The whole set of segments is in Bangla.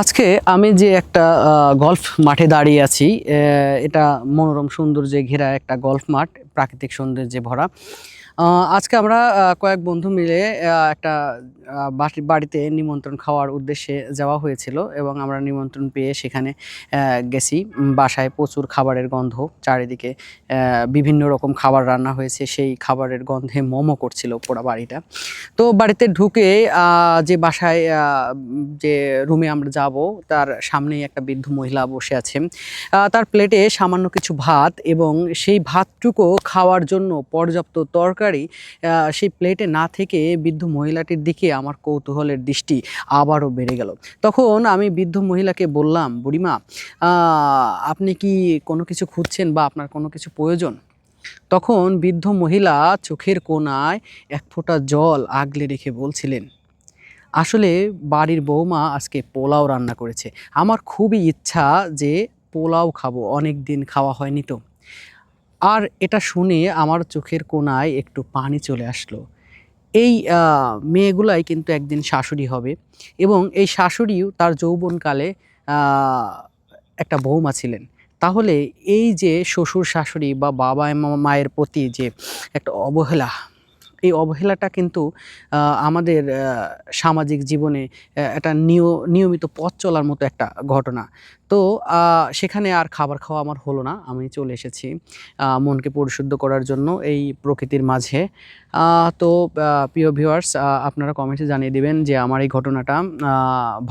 আজকে আমি যে একটা গল্ফ মাঠে দাঁড়িয়ে আছি। এটা মনোরম সৌন্দর্যে ঘেরা একটা গল্ফ মাঠ, প্রাকৃতিক সৌন্দর্যে ভরা। আজকে আমরা কয়েক বন্ধু মিলে একটা বাড়িতে নিমন্ত্রণ খাওয়ার উদ্দেশ্যে যাওয়া হয়েছিল এবং আমরা নিমন্ত্রণ পেয়ে সেখানে গেছি। বাসায় প্রচুর খাবারের গন্ধ, চারিদিকে বিভিন্ন রকম খাবার রান্না হয়েছে, সেই খাবারের গন্ধে মোমো করছিল পুরো বাড়িটা। তো বাড়িতে ঢুকে যে বাসায় যে রুমে আমরা যাব তার সামনেই একটা বৃদ্ধ মহিলা বসে আছেন। তার প্লেটে সামান্য কিছু ভাত এবং সেই ভাতটুকু খাওয়ার জন্য পর্যাপ্ত তরকারি সেই প্লেটে না থেকে বৃদ্ধ মহিলাটির দিকে আমার কৌতূহলের দৃষ্টি আবারও বেড়ে গেল। তখন আমি বৃদ্ধ মহিলাকে বললাম, বুড়িমা, আপনি কি কোনো কিছু খুঁজছেন বা আপনার কোনো কিছু প্রয়োজন? তখন বৃদ্ধ মহিলা চোখের কোণায় এক ফোঁটা জল আগলে রেখে বলছিলেন, আসলে বাড়ির বৌমা আজকে পোলাও রান্না করেছে। আমার খুবই ইচ্ছা যে পোলাও খাবো, অনেক দিন খাওয়া হয়নি তো। আর এটা শুনে আমার চোখের কোণায় একটু পানি চলে আসলো। এই মেয়েগুলাই কিন্তু একদিন শাশুড়ি হবে এবং এই শাশুড়িও তার যৌবনকালে একটা বৌমা ছিলেন। তাহলে এই যে শ্বশুর শাশুড়ি বা বাবা মায়ের প্রতি যে একটা অবহেলা, এই অবহেলাটা কিন্তু আমাদের সামাজিক জীবনে একটা নিয়মিত পথ চলার মতো একটা ঘটনা। তো সেখানে আর খাবার খাওয়া আমার হলো না। আমি চলে এসেছি মনকে পরিশুদ্ধ করার জন্য এই প্রকৃতির মাঝে। তো প্রিয় ভিউয়ার্স, আপনারা কমেন্টে জানিয়ে দিবেন যে আমার এই ঘটনাটা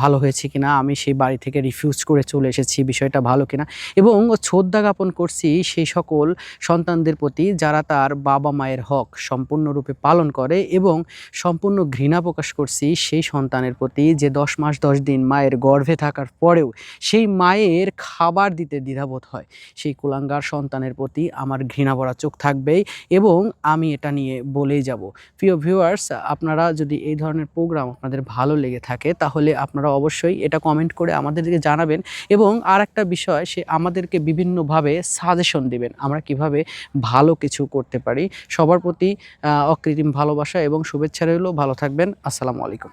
ভালো হয়েছে কিনা, আমি সেই বাড়ি থেকে রিফিউজ করে চলে এসেছি, বিষয়টা ভালো কিনা, এবং শ্রদ্ধা জ্ঞাপন করছি সেই সকল সন্তানদের প্রতি যারা তার বাবা মায়ের হক সম্পূর্ণরূপে পালন করে, এবং সম্পূর্ণ ঘৃণা প্রকাশ করছি সেই সন্তানের প্রতি যে 10 মাস 10 দিন মায়ের গর্ভে থাকার পরেও সেই মায়ের খাবার দিতে দ্বিধাবোধ হয়। সেই কুলাঙ্গার সন্তানের প্রতি আমার ঘৃণা ভরা চোখ থাকবেই এবং আমি এটা নিয়ে বলেই যাব। প্রিয় ভিউয়ার্স, আপনারা যদি এই ধরনের প্রোগ্রাম আপনাদের ভালো লেগে থাকে তাহলে আপনারা অবশ্যই এটা কমেন্ট করে আমাদেরকে জানাবেন, এবং আরেকটা বিষয়, সে আমাদেরকে বিভিন্নভাবে সাজেশন দিবেন আমরা কিভাবে ভালো কিছু করতে পারি। সবার প্রতি অকৃত্রিম ভালোবাসা এবং শুভেচ্ছা রইল। ভালো থাকবেন। আসসালামু আলাইকুম।